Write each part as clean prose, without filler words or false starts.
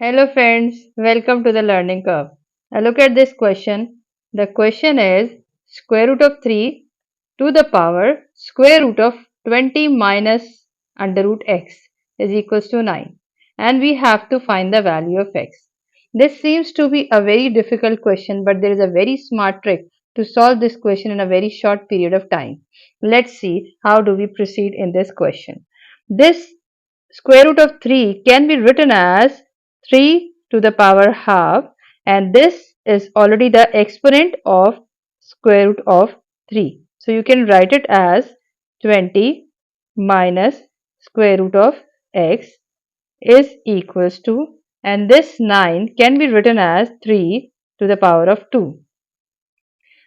Hello friends, welcome to the learning curve. Now look at this question. The question is square root of 3 to the power square root of 20 minus under root x is equals to 9, and we have to find the value of x. This seems to be a very difficult question, but there is a very smart trick to solve this question in a very short period of time. Let's see how do we proceed in this question. This square root of 3 can be written as 3 to the power half, and this is already the exponent of square root of 3. So you can write it as 20 minus square root of x is equals to, and this 9 can be written as 3 to the power of 2.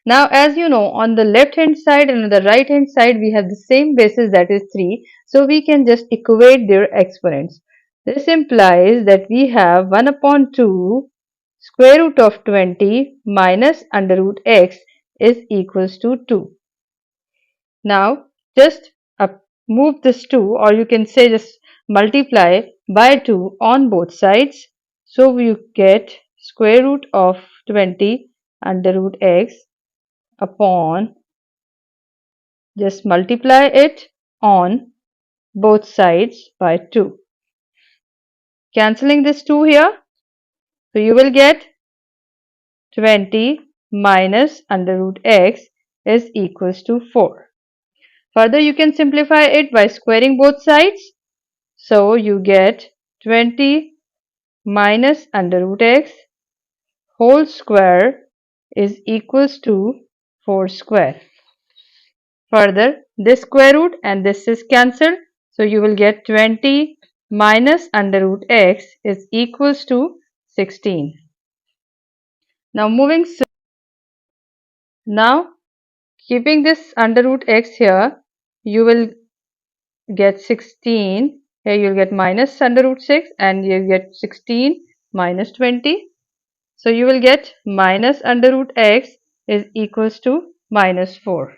Now, as you know, on the left hand side and on the right hand side, we have the same basis, that is 3. So we can just equate their exponents. This implies that we have 1 upon 2 square root of 20 minus under root x is equals to 2. Now, just move this 2, or you can say just multiply by 2 on both sides. So you get square root of 20 under root x upon, just multiply it on both sides by 2. Cancelling this 2 here, so you will get 20 minus under root x is equals to 4. Further, you can simplify it by squaring both sides. So you get 20 minus under root x whole square is equals to 4 square. Further, this square root and this is cancelled, so you will get 20 minus under root x is equals to 16. Now keeping this under root x here, you will get 16. Here you will get minus under root 6, and you get 16 minus 20. So you will get minus under root x is equals to minus 4.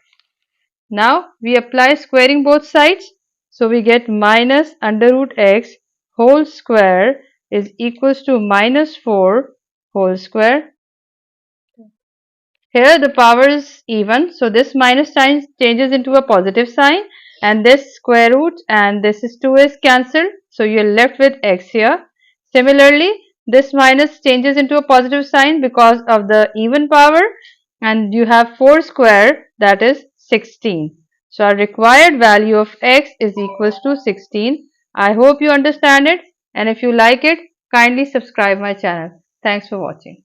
Now we apply squaring both sides, so we get minus under root x whole square is equals to minus 4 whole square. Here the power is even, so this minus sign changes into a positive sign, and this square root and this is 2 is cancelled, so you are left with x here. Similarly, this minus changes into a positive sign because of the even power, and you have 4 square, that is 16. So our required value of x is equals to 16. I hope you understand it, and if you like it, kindly subscribe my channel. Thanks for watching.